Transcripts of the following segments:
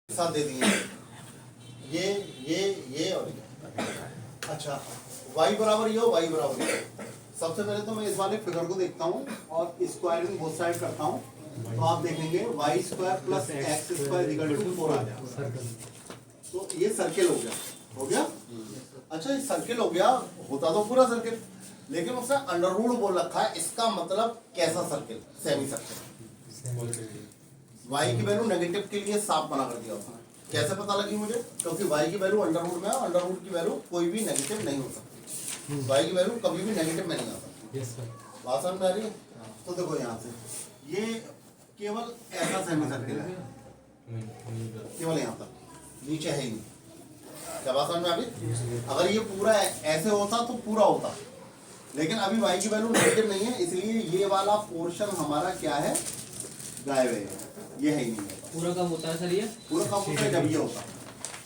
साथ दे दिए ये और ये। अच्छा y बराबर ये हो, y बराबर ये। सबसे पहले तो मैं इस वाले फिगर को देखता हूँ और स्क्वायरिंग बोथ साइड करता हूँ, तो आप देखेंगे Y square plus X square equal to 4 आ जाएगा। तो ये सर्किल हो गया। अच्छा ये सर्किल हो गया, होता तो पूरा सर्किल, लेकिन उसने अंडर रूट बोल रखा है, इसका मतलब कैसा सर्किल? Semi circle. y की वैल्यू नेगेटिव के लिए साफ मना कर दिया उसने। कैसे पता लगी मुझे? क्योंकि y की वैल्यू अंडर रूट में है, अंडर रूट की वैल्यू कोई भी नेगेटिव नहीं हो सकती, y की वैल्यू कभी भी नेगेटिव में नहीं आ सकती। बात समझ में आ रही है? तो देखो यहाँ से ये केवल ऐसा सेमी सर्किल है, केवल यहाँ तक, नीचे है ही नहीं। क्या बात समझ में आ गई? अगर ये पूरा ऐसे होता तो पूरा होता, लेकिन अभी y की वैल्यू नेगेटिव नहीं है, इसलिए ये वाला पोर्शन हमारा क्या है? गायब है, ये है ही नहीं है। पूरा कब होता है सर? ये पूरा कब होता है? जब ये होता है।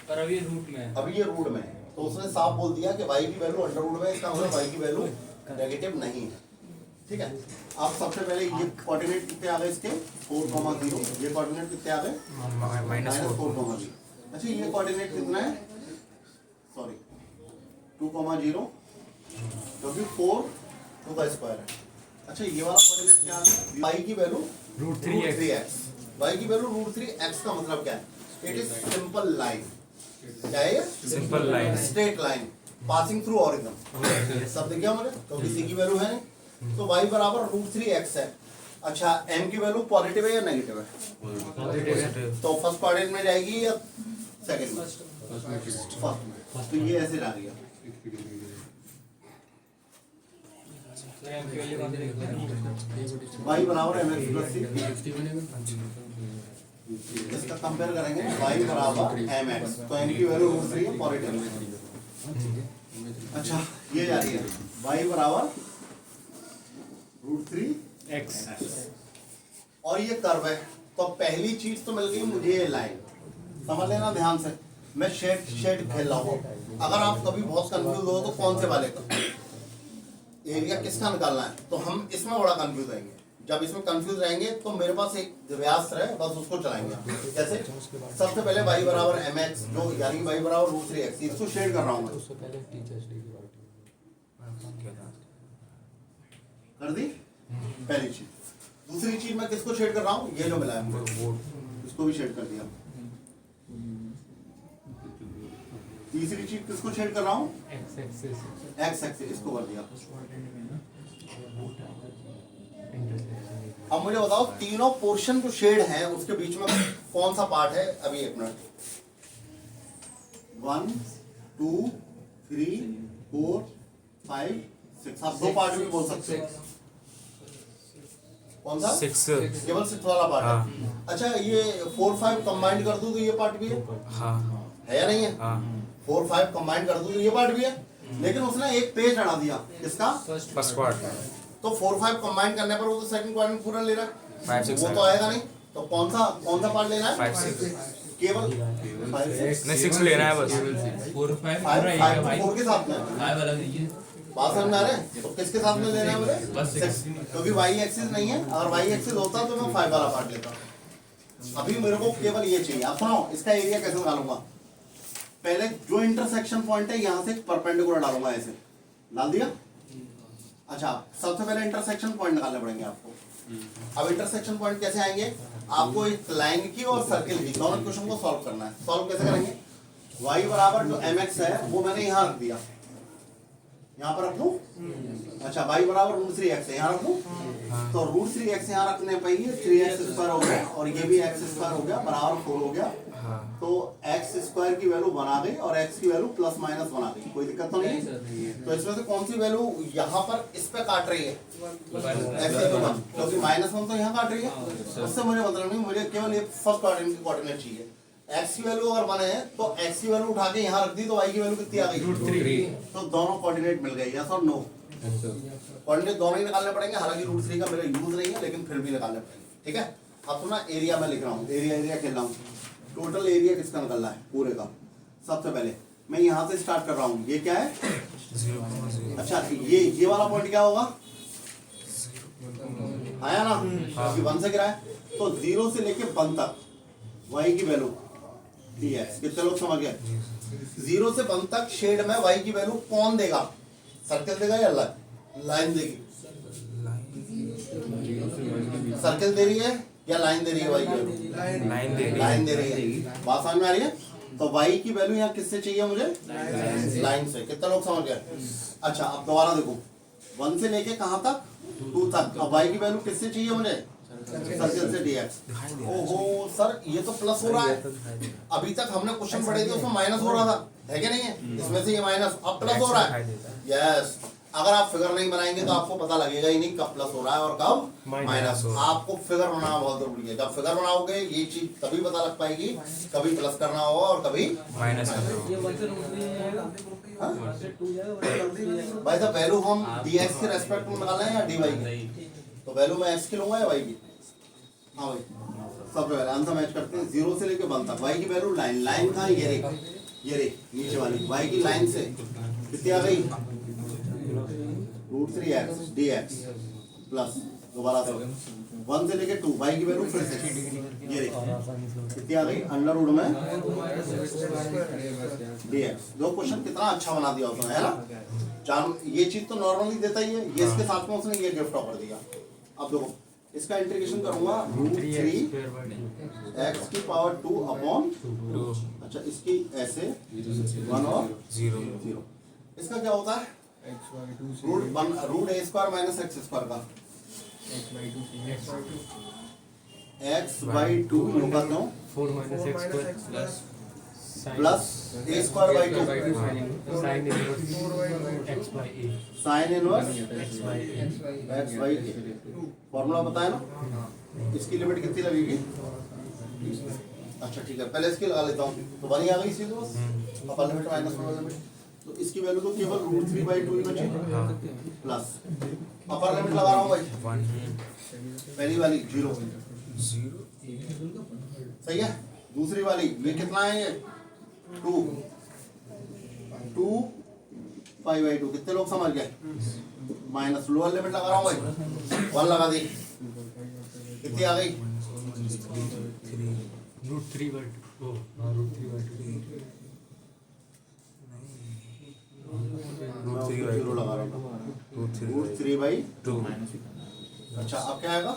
पर अभी रूट में है। अभी ये रूट में है, तो उसने साफ बोल दिया कि y की वैल्यू अंडर रूट में है, इसका मतलब y की वैल्यू नेगेटिव नहीं है। ठीक है, आप सबसे पहले ये कोऑर्डिनेट कितने आ गए इसके? 4,0। ये कोऑर्डिनेट कितने आ गए? -4,0। अच्छा ये कोऑर्डिनेट कितना है? सॉरी 2,0, क्योंकि 4 2 का स्क्वायर है। अच्छा ये वाला कोऑर्डिनेट क्या है? y की वैल्यू √3x। y की वैल्यू √3x का मतलब क्या है? It is simple line. क्या है? Simple line, straight line passing through origin. सब दिख गया मुझे? तो किसी की वैल्यू है नहीं, तो y बराबर √3x है। अच्छा m की वैल्यू पॉजिटिव है या नेगेटिव है? तो फर्स्ट कोऑर्डिनेट में जाएगी या सेकंड में? फर्स्ट में। तो ये ऐसे जा रही है। y बराबर mx प्लस c, इसका कंपेयर करेंगे y बराबर mx, तो m की वैल्यू √3 है, पॉजिटिव। अच्छा ये जा रही है y बराबर √3x, और ये कर्व है। तो पहली चीज तो मिल गई मुझे, ये लाइन समझ लेना ध्यान से। मैं शेड खेल रहा हूँ, अगर आप कभी बहुत कंफ्यूज हो तो कौन से वाले का एरिया किसका निकालना है, तो हम इसमें बड़ा कंफ्यूज रहेंगे। जब इसमें कंफ्यूज रहेंगे तो मेरे पास एक व्यास है, बस उसको चलाएंगे। जैसे सबसे पहले y बराबर mx, जो यानी y बराबर √3x, इसको शेड कर रहा हूँ मैं। कर दी पहली चीज। दूसरी चीज मैं किसको शेड कर रहा हूँ? ये जो मिला है मुझे, इसको भी शेड कर दिया। तीसरी चीज किसको शेड कर रहा हूँ? x एक्सिस, इसको कर दिया। अब मुझे बताओ तीनों पोर्शन जो शेड हैं उसके बीच में कौन सा पार्ट है? अभी एक मिनट, 1 2 3 4 5 6, आप दो पार्ट भी बोल सकते हो। कौन सा? 6, केवल 6 वाला पार्ट है। अच्छा ये 4 5 कंबाइंड कर दूं तो ये पार्ट भी है? हाँ है या नहीं है? 4 5 कंबाइंड कर दूं तो ये पार्ट भी है, लेकिन उसने एक पेज हटा दिया। किसका? First part. तो 4 5 कंबाइन करने पर वो तो सेकंड क्वाड्रेंट पूरा ले रहा है, 5 6 वो तो आएगा नहीं। तो कौन सा पार्ट लेना है? 5 6 केवल 5 6 नहीं 6 लेना है बस। 4 5 4 के साथ में बात समझ में आ रहे हैं? तो किसके साथ में लेना है मुझे? बस 6, क्योंकि y एक्सिस नहीं है। अगर y एक्सिस होता तो मैं 5 वाला पार्ट लेता। अभी मेरे को केवल ये चाहिए। आप सुनो इसका एरिया कैसे निकालूंगा? पहले जो इंटरसेक्शन पॉइंट है यहाँ से परपेंडिकुलर डालूंगा, ऐसे डाल दिया। अच्छा सबसे पहले इंटरसेक्शन पॉइंट निकालने पड़ेंगे आपको। अब इंटरसेक्शन पॉइंट कैसे आएंगे? आपको एक लाइन की और सर्किल की दोनों क्वेश्चन को सॉल्व करना है। सॉल्व कैसे करेंगे? y बराबर जो mx है वो मैंने यहाँ रख दिया, यहाँ पर रख दूं। अच्छा y बराबर √3x है, यहाँ रख दूं। तो √3x यहाँ रखने पर ये 3x² हो गया, और ये भी x² हो गया, बराबर 4 हो गया। तो x² की वैल्यू बना गई और x की वैल्यू प्लस माइनस बना गई। कोई दिक्कत तो नहीं? तो इसमें से कौन सी वैल्यू यहाँ पर इस पे काट रही है? x1, क्योंकि -1 तो यहाँ काट रही है। उससे मुझे मतलब नहीं, मुझे केवल ये फर्स्ट कोऑर्डिनेट चाहिए। x की वैल्यू अगर बने हैं तो x की वैल्यू उठा के यहाँ रख दी, तो y की वैल्यू कितनी आ गई? √3। तो दोनों कोऑर्डिनेट मिल गए, यस और नो? कोऑर्डिनेट दोनों ही निकालने पड़ेंगे, हालांकि √3 का मेरा यूज नहीं है, लेकिन फिर भी निकालने पड़ेंगे। ठीक है, अब तो ना एरिया में लिख रहा हूँ, एरिया खेल रहा हूँ। टोटल एरिया किसका निकलना है पूरे का? सबसे पहले मैं यहाँ से स्टार्ट कर रहा हूँ। ये क्या है? 0,0। अच्छा ये वाला पॉइंट क्या होगा? आया ना, क्योंकि 1 से गिरा है, तो 0 से लेके 1 तक y की वैल्यू dx। कितने लोग समझ गए? 0 से 1 तक शेड में y की वैल्यू कौन देगा? सर्कल देगा या लाइन देगी? सर्कल दे रही है या लाइन दे रही है? y की वैल्यू लाइन दे रही है। बात समझ में आ रही है? तो y की वैल्यू यहाँ किससे चाहिए मुझे? लाइन से। कितने लोग समझ गए? अच्छा अब दोबारा देखो, 1 से लेके कहाँ तक? 2 तक। अब y की वैल्यू किससे चाहिए मुझे? सर्कल से dx। ओहो सर ये तो प्लस हो रहा है, अभी तक हमने क्वेश्चन पढ़े थे उसमें माइनस हो रहा था, है कि नहीं है? इसमें से ये माइनस अब प्लस हो रहा है। यस, अगर आप फिगर नहीं बनाएंगे तो आपको पता लगेगा ही नहीं कब प्लस हो रहा है और कब माइनस। आपको फिगर बनाना बहुत जरूरी है। जब फिगर बनाओगे ये चीज तभी पता लग पाएगी, कभी प्लस करना होगा और कभी माइनस करना भाई साहब वैल्यू हम dx के रेस्पेक्ट में निकालें या dy की? तो वैल्यू मैं x की लूंगा या y की? हाँ भाई सब पहले आंसर मैच करते हैं। 0 से लेके 1 तक y की वैल्यू लाइन कहाँ? ये रे नीचे वाली y की लाइन से कितनी आ गई? √3x dx प्लस दोबारा से 1 से लेके 2 y की वैल्यू फिर से ये रे कितनी आ गई? √ में dx। जो क्वेश्चन कितना अच्छा बना दिया उसने, है ना? जान ये चीज तो नॉर्मली देता ही है, ये इसके साथ में उसने ये गिफ्ट ऑफर दिया। अब देखो इसका इंटीग्रेशन करूंगा √3x की पावर 2 अपॉन 2। अच्छा इसकी ऐसे 1 और 0। इसका क्या होता है? √a² माइनस x² का x/2 यूं करता हूँ 4 - x² plus a²/2 sine inverse x/a। Formula बताया ना, इसकी लिमिट कितनी लगेगी? अच्छा ठीक है, पहले इसकी लगा लेता हूँ तो बनी आ गई इसी बस upper limit minus lower limit. तो इसकी वैल्यू तो केवल √3/2 ही बची प्लस अपर लिमिट लगा रहा हूँ भाई, पहली वाली 0 सही है। दूसरी वाली ये कितना है? ये 2π/2। कितने लोग समझ गए? माइनस लोअर लिमिट लगा रहा हूँ भाई, 1 लगा दी, कितनी आ गई? √3/2 0 लगा रहा हूँ √3/2। अच्छा अब क्या आएगा?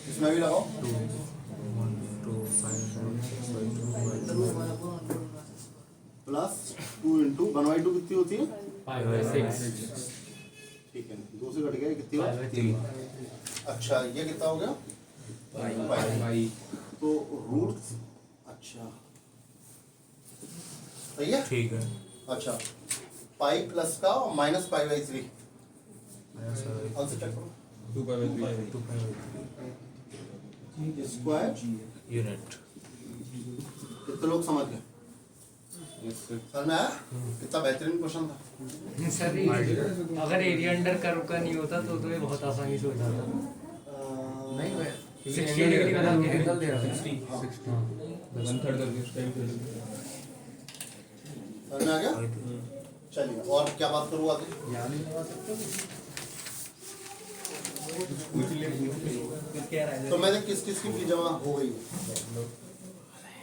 इसमें भी लगाओ प्लस 2 × 1/2 कितनी होती है? 5/6। ठीक है, 2 से कट गया, कितनी हुआ? 3। अच्छा ये कितना हो गया? पाई। तो रूट अच्छा सही है, ठीक है। अच्छा पाई प्लस का माइनस π/3 आंसर चेक करो। 2π/3 स्क्वायर यूनिट। कितने लोग समझ गए? समझ में आया? कितना बेहतरीन क्वेश्चन था। सर अगर एरिया अंडर कर्व का नहीं होता तो ये बहुत आसानी से हो जाता। नहीं मैं 60 डिग्री बना के एंगल दे रहा था। समझ में आ गया? चलिए और क्या बात करूँ आगे? तो मैंने किस किस की जमा हो गई?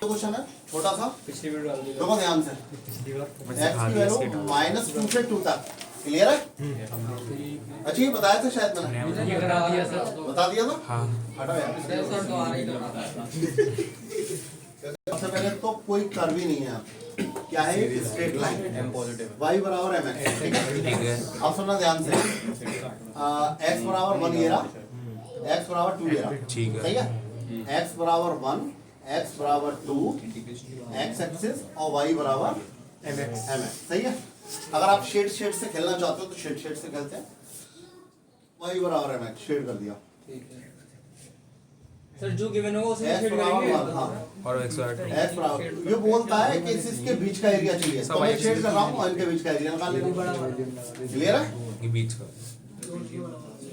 क्वेश्चन है छोटा सा, पिछली वीडियो डाल दी देखो ध्यान से। x की वैल्यू -2 से 2 तक क्लियर है? अच्छा ये बताया था शायद मैंने, ये करा दिया सर। बता दिया था। हाँ हटाओ यार, सबसे पहले तो कोई कर्व ही नहीं है यहाँ। क्या है? स्ट्रेट लाइन y बराबर mx। ठीक है। अब सुनना ध्यान से, x बराबर 1 ये रहा, x बराबर 2 ये रहा, ठीक है। सही है? x बराबर 1, x बराबर 2, x एक्सिस और y बराबर mx, सही है? अगर आप शेड से खेलना चाहते हो तो शेड से खेलते हैं। y बराबर mx शेड कर दिया, सर जो गिवन होगा उसे x शेड बराबर करेंगे। 1, हाँ और x x बराबर, ये बोलता है कि इसके बीच का एरिया चाहिए, तो मैं शेड कर रहा हूँ, इनके बीच का एरिया निकाल ले रहा हूँ। क्लियर है? ये बीच का।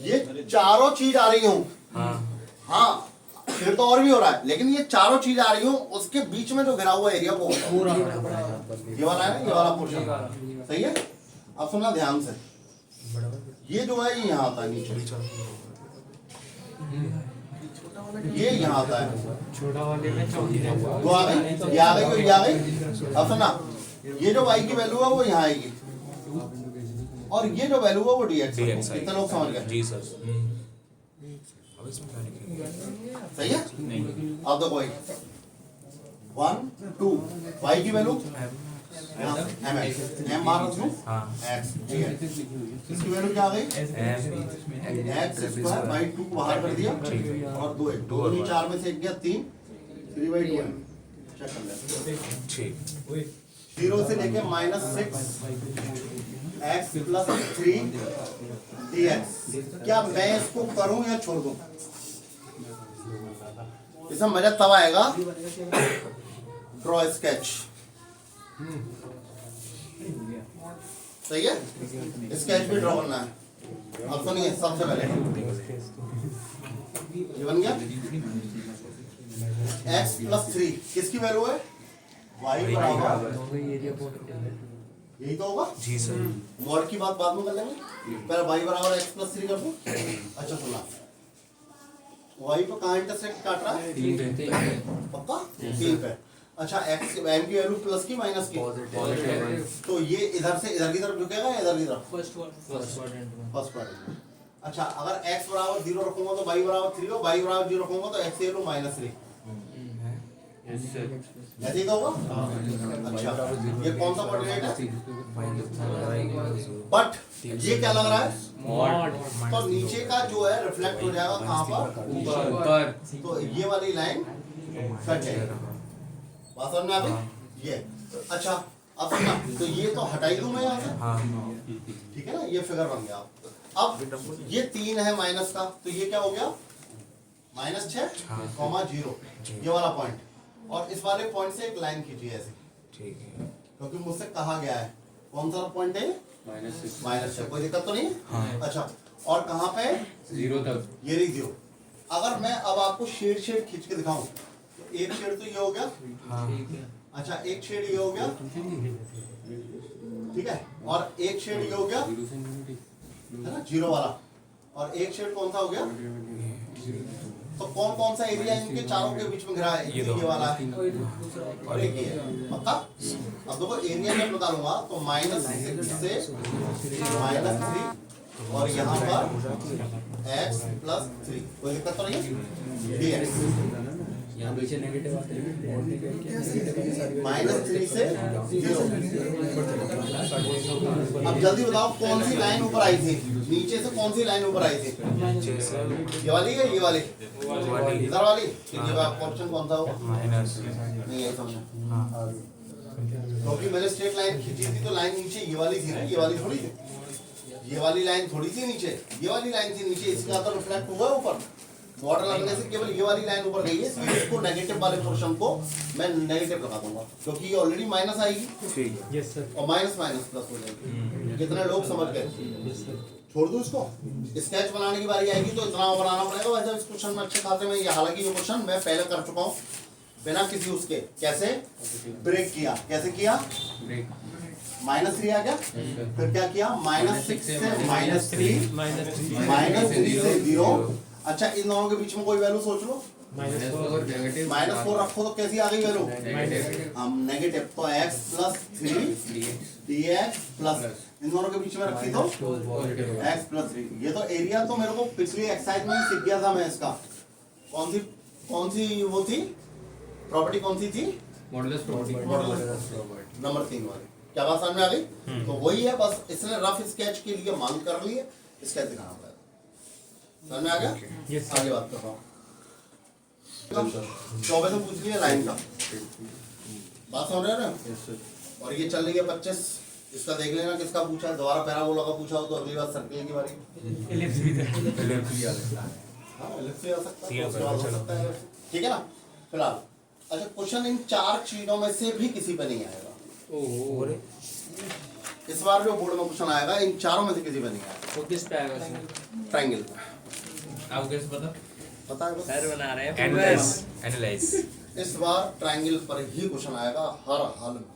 ये चारों चीज आ रही हूँ, हाँ फिर तो और भी हो रहा है, लेकिन ये चारों चीज आ रही हूँ, उसके बीच में जो घिरा हुआ एरिया वो ये वाला है ना, ये वाला पोर्शन, सही है? अब सुनना ध्यान से, ये जो है ये यहाँ आता है नीचे, ये यहाँ आता है, छोटा वाले में 34 वो आ गई, ये आ गई, ये आ गई। अब सुना, ये जो y की वैल्यू है वो यहाँ आएगी और ये जो वैल्यू है वो dx है। DX कितने लोग समझ गए? जी सर। अब इसमें क्या लिखेंगे? सही है? अब देखो 1 2 y की वैल्यू m बार रखो हाँ x dx, इसकी वैल्यू क्या आ गई? x स्क्वायर बाई 2 को बाहर कर दिया और 2 1 2 नहीं 4 में से 1 गया 3 3/2 है। चेक कर ले, ठीक 0 से लेके -6 x प्लस 3 dx। क्या मैं इसको करूं या छोड़ दूं? इसमें मजा तब आएगा, ड्रॉ स्केच। सही है? स्केच भी ड्रॉ करना है। अब सुनिए सबसे पहले ये बन गया x प्लस 3 किसकी वैल्यू है? y बराबर एरिया पॉइंट है। यही तो होगा। जी सर। मॉड की बात बाद में कर लेंगे, पहले y बराबर x प्लस 3 कर दो। अच्छा सुना, y पे कहाँ इंटरसेक्ट काट रहा है? पक्का 3 पे। अच्छा x m की वैल्यू प्लस की माइनस की? तो ये इधर से इधर की तरफ झुकेगा या इधर की तरफ? फर्स्ट क्वाड्रेंट में। अच्छा अगर x बराबर 0 रखूंगा तो y बराबर 3 हो, y बराबर 0 रखूंगा तो x की वैल्यू -3। ऐसे ही तो होगा। अच्छा ये कौन सा क्वाड्रेंट है? बट ये क्या लग रहा है? तो नीचे का जो है रिफ्लेक्ट हो जाएगा कहाँ पर? ऊपर। तो ये वाली लाइन कट जाएगी। बात समझ में आ गई? ये अच्छा अब सुनना, तो ये तो हटाई दूं मैं यहाँ से, हाँ ठीक है ना? ये फिगर बन गया। अब ये 3 है माइनस का, तो ये क्या हो गया? -6, 0 ये वाला पॉइंट, और इस वाले पॉइंट से एक लाइन खींची ऐसे, ठीक है। क्योंकि मुझसे कहा गया है कौन सा पॉइंट है? -6। कोई दिक्कत तो नहीं है? हाँ। अच्छा और कहाँ पे? 0 तक। ये रही 0। अगर मैं अब आपको शेड खींच के दिखाऊं तो एक शेड तो ये हो गया, हाँ अच्छा एक शेड ये हो गया, ठीक है, और एक शेड ये हो गया है ना 0 वाला, और एक शेड कौन सा हो गया? तो कौन कौन सा एरिया इनके चारों के बीच में घिरा है? ये वाला है और एक ये है। पक्का? अब देखो एरिया में निकालूंगा तो -6 से -3 और यहाँ पर x प्लस 3। कोई दिक्कत तो नहीं है? dx यहाँ पीछे नेगेटिव आते हैं। -3 से 0। अब जल्दी बताओ कौन सी लाइन ऊपर आई थी? नीचे से कौन सी लाइन ऊपर आई थी? नीचे से ये वाली है ये वाली? वाली इधर वाली? तो ये ऑप्शन कौन सा होगा? माइनस नहीं है समझ, हाँ क्योंकि मैंने स्ट्रेट लाइन खींची थी तो लाइन नीचे ये वाली थी ना, ये वाली थोड़ी थी। ये वाली लाइन थोड़ी सी नीचे, ये वाली लाइन थी नीचे, इसका तो रिफ्लेक्ट हुआ ऊपर। बॉर्डर लगने से केवल ये वाली लाइन ऊपर गई है, इसलिए इसको नेगेटिव वाले पोर्शन को मैं नेगेटिव लगा दूंगा, क्योंकि ये ऑलरेडी माइनस आएगी ठीक यस सर। और माइनस माइनस प्लस हो जाएगी। कितने लोग समझ गए? छोड़ दूं इसको? स्केच बनाने की बारी आएगी तो इतना बनाना पड़ेगा। वैसे इस क्वेश्चन में अच्छे खाते में ये, हालांकि ये क्वेश्चन मैं पहले कर चुका हूँ बिना किसी उसके। कैसे ब्रेक किया? कैसे किया? -3 आ गया, फिर क्या किया? -6 से -3 से 0। अच्छा इन दोनों के बीच में कोई वैल्यू सोच लो। -4 रखो तो कैसी आ गई वैल्यू? हम नेगेटिव, तो x प्लस 3 dx प्लस इन दोनों के बीच में रखी तो x प्लस 3। ये तो एरिया तो मेरे को पिछली एक्सरसाइज में सीख गया था मैं इसका। कौन सी वो थी प्रॉपर्टी? कौन सी थी? Modulus property. नंबर 3 वाली। क्या बात समझ में आ गई? तो वही है, बस इसने रफ स्केच के लिए मांग कर ली है, स्केच दिखाना पड़ेगा। समझ में आ गया? यस आगे बात कर रहा हूँ। 24 में पूछ लिया लाइन का, बात समझ रहे हो ना? और ये चल रही है 25। इसका देख लेना किसका पूछा है। दोबारा पैराबोला का पूछा हो तो अगली बार सर्किल की बारी। एलिप्स भी था। हाँ एलिप्स भी आ सकता है, उसके बाद हो सकता है, ठीक है ना? फिलहाल अच्छा क्वेश्चन इन 4 चीजों में से भी किसी पे नहीं आएगा। इस बार जो बोर्ड में क्वेश्चन आएगा इन चारों में से किसी पे नहीं आएगा। वो किस पे आएगा इसमें? ट्रायंगल आपको कैसे पता? पता है बस। सर बना रहे हैं एनालाइज इस बार ट्रायंगल पर ही क्वेश्चन आएगा हर हाल में,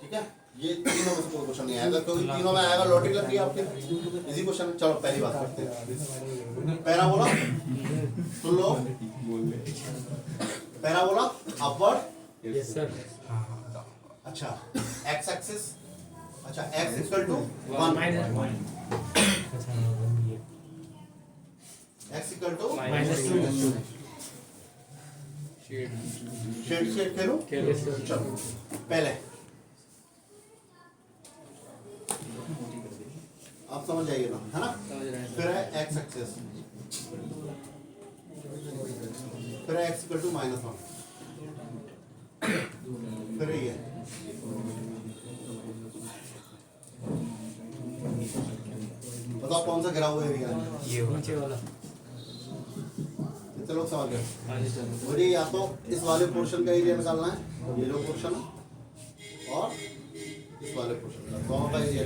ठीक है? ये तीनों में से कोई क्वेश्चन नहीं आएगा, क्योंकि तीनों में आएगा लॉजिक लग गई आपके इजी क्वेश्चन। चलो पहली बात करते हैं। पैराबोला सुन लो, पैराबोला अपवर्ड, यस सर। अच्छा एक्स एक्सिस, अच्छा X equal to 1, X equal to -2 shade खेलो। Yes sir. चलो पहले आप समझ जाइए ना, है ना। फिर है एक्स एक्सिस, फिर है एक्स इक्वल टू -1, फिर है ये बताओ कौन सा गिरा हुआ एरिया है? ये हुआ नीचे वाला। कितने लोग समझ गए? मुझे या तो इस वाले पोर्शन का एरिया निकालना है, ये जो पोर्शन है, और इस वाले पोर्शन का, दोनों का एरिया।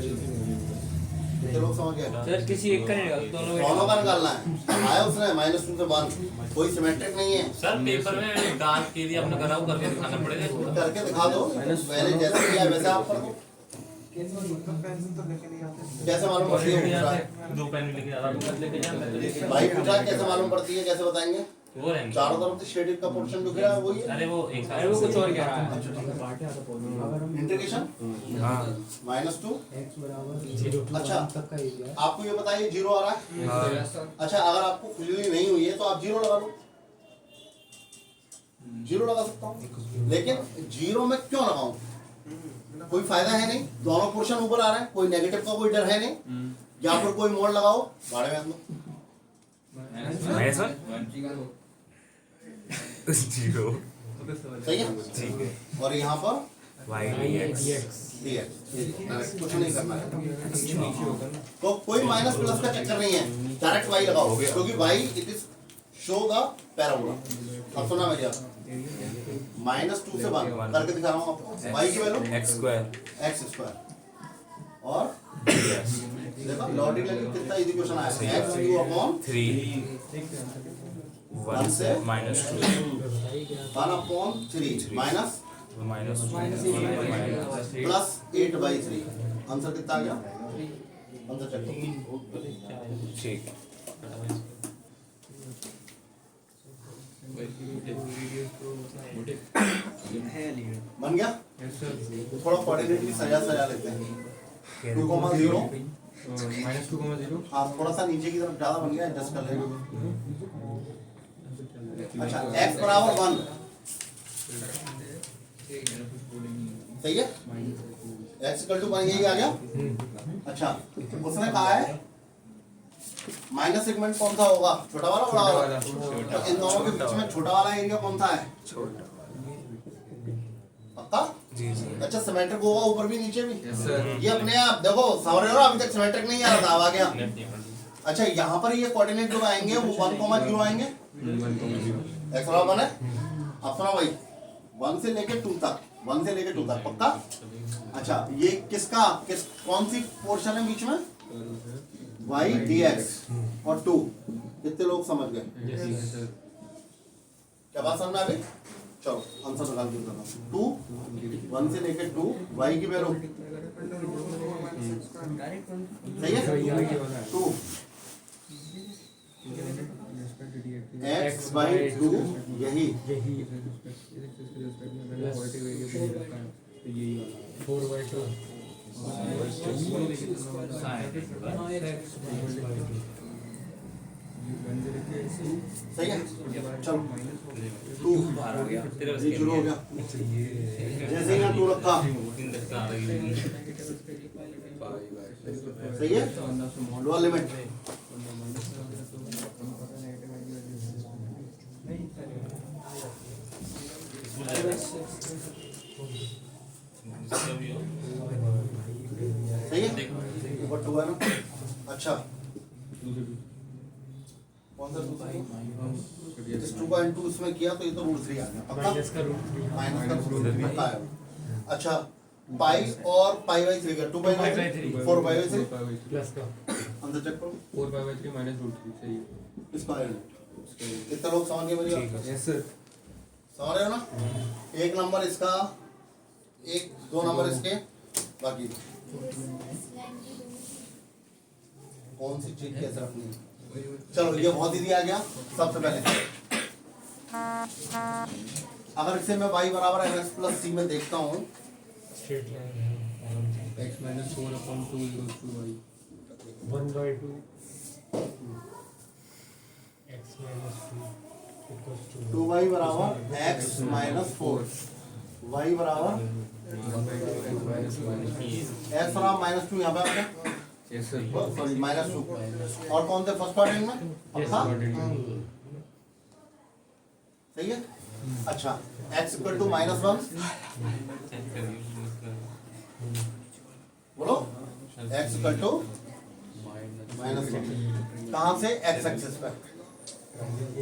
कितने लोग समझ गए? सर किसी एक का नहीं निकाल, दोनों का निकालना है। आया उसने -2 से 1, कोई सिमेट्रिक नहीं है। सर पेपर में डाल के लिए अपना कराओ करके दिखाना पड़ेगा इसको। करके दिखा दो, मैंने जैसे किया वैसे आप कर दो। कैसे मालूम पड़ती है? 2 पेन लेके जा रहा हूं, लेके जा मैं तो लेके भाई पूछा कैसे मालूम पड़ती है, कैसे बताएंगे? वो रहेंगे चारों तरफ से शेडेड का पोर्शन जो गिरा है वही है। अरे वो एक अरे वो कुछ और कह रहा है। इंटीग्रेशन हाँ -2। 0 अच्छा आपको ये बताइए 0 आ रहा है। हाँ अच्छा अगर आपको खुजली नहीं हुई है तो आप 0 लगा लो, 0 लगा सकता हूँ, लेकिन 0 में क्यों लगाऊं? कोई फायदा है नहीं, दोनों पोर्शन ऊपर आ रहे हैं, कोई नेगेटिव का कोई डर है नहीं। या फिर कोई मोड़ लगाओ, भाड़े में आंदो। -1 0 सही है। ठीक है। और यहाँ पर y dx dx, कुछ नहीं करना है। तो कोई माइनस प्लस का चक्कर नहीं है, डायरेक्ट y लगाओ, क्योंकि y it is show the parabola. अब सुना मेरी बात, -2 से 1 करके दिखा रहा हूँ आपको। y की वैल्यू x² x² और देखो लॉजिकली कितना इजी क्वेश्चन आया है। x³ अपॉन 3 1 से -2 1/3 माइनस प्लस 8/3। आंसर कितना आ गया? आंसर चेक करो। ठीक बन गया? थोड़ा कोऑर्डिनेट भी सजा लेते हैं। 2,0 -2,0 हाँ थोड़ा सा नीचे की तरफ ज्यादा बन गया, एडजस्ट कर लेना। अच्छा x बराबर 1 सही है, x इक्वल टू 1 यही आ गया। अच्छा उसने कहा है माइनस सेगमेंट कौन सा होगा, छोटा वाला बड़ा वाला? तो इन दोनों के बीच में छोटा वाला एरिया कौन सा है? पक्का? जी जी अच्छा सिमेट्रिक होगा ऊपर भी नीचे भी? ये अपने आप देखो समझ रहे हो, अभी तक सिमेट्रिक नहीं आ रहा था, अब आ गया। अच्छा यहाँ पर ये कोऑर्डिनेट जो आएंगे वो 1,0 आएंगे, x बराबर 1 है। अब सुनो भाई 1 से लेके 2 तक, 1 से लेके 2 तक पक्का? अच्छा ये कौन सी पोर्शन है बीच में? y dx और 2। कितने लोग समझ गए? क्या बात समझ में आ गई? चलो आंसर निकाल के बताओ। 2 1 से लेके 2 y की वैल्यू सही है 2 x/2 यही 4/2 सही है। चलो 2 ये शुरू हो गया, जैसे ही यहाँ 2 रखा सही है, लोअर लिमिट सही है, ऊपर 2 है ना। अच्छा कौन सा 2/2 इसमें किया तो ये तो √3 आ गया पक्का, माइनस का √3 माइनस का √3 पक्का है। अच्छा पाई और पाई/3 का 2/3 4/3 प्लस का आंसर चेक करो। 4/3 -√3 सही है। इसका है कितने लोग समझ गए मेरी बात? Yes sir. समझ रहे हो ना? एक नंबर इसका, एक 2 नंबर इसके, बाकी कौन सी चीज कैसे रखनी है? चलो ये बहुत इजी आ गया। सबसे पहले अगर इसे मैं y बराबर mx प्लस c में देखता हूँ, स्ट्रेट लाइन है आराम से। x minus 4 upon 2 equals to y. 1/2 x minus 2 equals to 2y बराबर x माइनस 4, y बराबर 1 by 2 x minus 1. x बराबर माइनस 2 यहाँ पे आपने Yes sir. Sorry minus 2। और कौन थे फर्स्ट क्वाड्रेंट में? पक्का सही है। अच्छा x इक्वल टू माइनस 1 बोलो, x इक्वल टू माइनस 1 कहाँ से? x एक्सिस पे।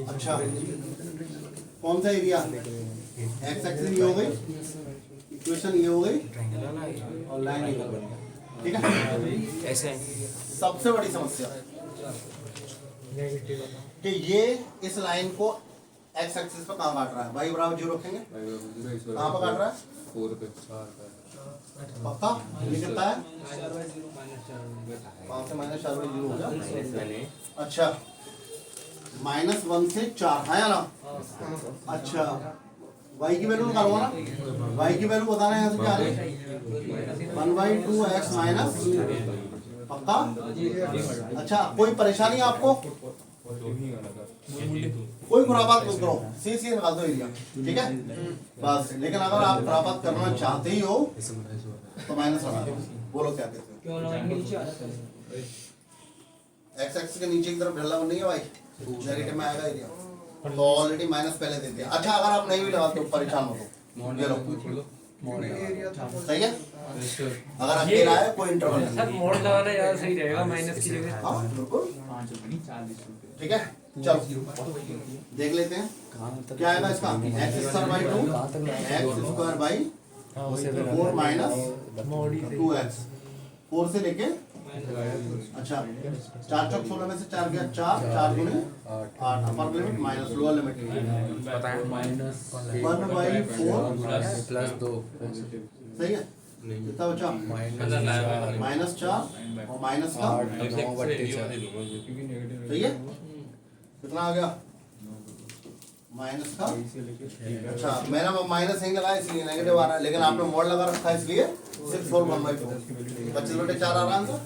अच्छा कौन सा एरिया? x एक्सिस ये हो गई, इक्वेशन ये हो गई और लाइन ये बन गया। ठीक है। ऐसे सबसे बड़ी समस्या नेगेटिव कि ये इस लाइन को x एक्सिस पे कहाँ काट रहा है? y बराबर 0 रखेंगे, y बराबर 0 x कहाँ पे काट रहा है? 4 पे 4 पे. पक्का ये कितना है? 5 से माइनस 4 बाई 0 हो गया। अच्छा माइनस 1 से 4 है ना। अच्छा y की वैल्यू निकालूंगा ना, y की वैल्यू बताना है यहाँ से क्या आ रही है? 1/2 x माइनस, पक्का। अच्छा कोई परेशानी है आपको? कोई खुरापात मत करो, सी निकाल दो एरिया, ठीक है बस। लेकिन अगर आप खुरापात करना चाहते ही हो तो माइनस लगा दो। बोलो क्या कहते हो? एक्स एक्सिस के नीचे की तरफ ढलना नहीं है भाई, नेगेटिव में आएगा एरिया, तो ऑलरेडी माइनस पहले दे दिया। अच्छा अगर आप नहीं भी लगाते हो परेशान हो तो ये लो, सही है। अगर अकेला है कोई इंटरवल नहीं। सर मोड़ लगाना ज़्यादा सही रहेगा माइनस की जगह। हाँ बिल्कुल ठीक है। चलो देख लेते हैं क्या आएगा इसका। X square by 2 x square by 4 minus मोड़ी से 2x 4 से लेके अच्छा 4 चौक 16 में से 4 गया 4 4 गुने 8 upper limit minus lower limit पता है 1/4 प्लस 2 सही है। कितना बचा? माइनस 4 और माइनस का सही है। कितना आ गया? माइनस का अच्छा मैंने माइनस नहीं लगाया इसलिए नेगेटिव आ रहा है, लेकिन आपने मोड लगा रखा है इसलिए 6 4 1/2 25/4 आ रहा है आंसर।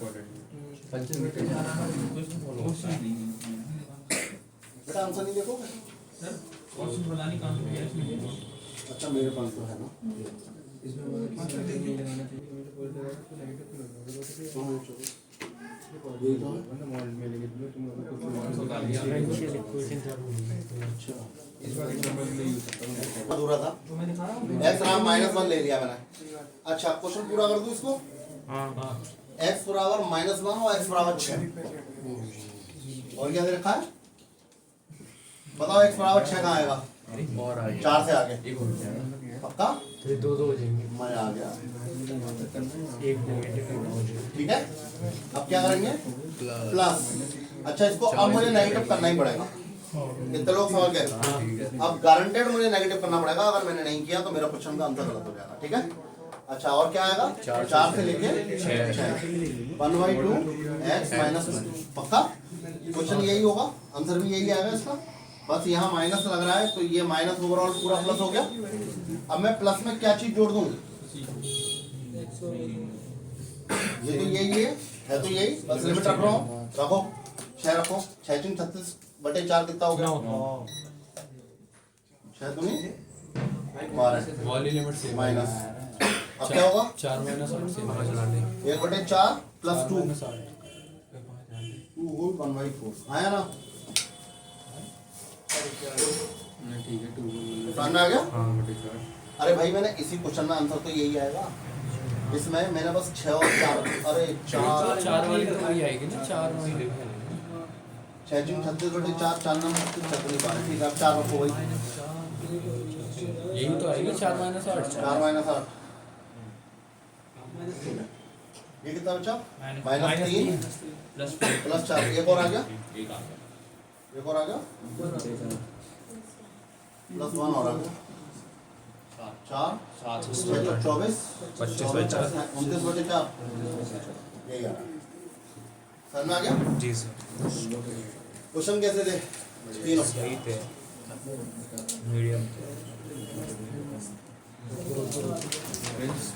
बेटा आंसर नहीं देखोगे? अच्छा मेरे पास तो है ना। यही तो है। डिफरेंशियल इक्वेशन चालू हुई। अधूरा था। x बराबर -1 ले लिया मैंने। अच्छा क्वेश्चन पूरा कर दूं इसको। x बराबर -1 और x बराबर 6 और क्या दे रखा है बताओ? x बराबर 6 कहाँ आएगा? 4 से आगे पक्का। तो ये दो हो जाएंगे, मजा आ गया। एक नेगेटिव ठीक है अब क्या करेंगे? प्लस। अच्छा इसको अब मुझे नेगेटिव करना ही पड़ेगा। कितने लोग समझ गए? अब गारंटेड मुझे नेगेटिव करना पड़ेगा, अगर मैंने नहीं किया तो मेरा क्वेश्चन का आंसर गलत हो जाएगा। ठीक है। अच्छा और क्या आएगा? 4 से लेके 6 1/2 x माइनस पक्का। क्वेश्चन यही होगा, आंसर भी यही आएगा इसका। बस यहाँ माइनस लग रहा है तो ये माइनस ओवरऑल पूरा प्लस हो गया। अब मैं प्लस में क्या चीज जोड़ दूँ? ये तो यही है तो यही बस लिमिट रख रहा हूँ। रखो 6 रखो 6 3 36/4 कितना हो गया? 6 दूनी 12 वाली लिमिट से माइनस। अब क्या होगा? 4 minus 8 से 1/4 प्लस 2 2 होल 1/4 आया ना? ठीक है 2 समझ में आ गया? अरे भाई मैंने इसी क्वेश्चन में आंसर तो यही आएगा। इसमें मैंने बस 6 और 4 अरे 4 वाली तो वही आएगी ना 4 वाली 6 3 36/4 4 नंबर 12 ठीक है। अब 4 रखो भाई यही तो आएगी 4 minus 8 4 माइनस 8 ये कितना बचा? -3 प्लस 4 एक और आ गया एक और आ गया प्लस 1 और आ गया 4 24 25/4 29/4 यही आ रहा है। समझ में आ गया? जी सर। क्वेश्चन कैसे थे तीनों? सही थे मीडियम फ्रेंड्स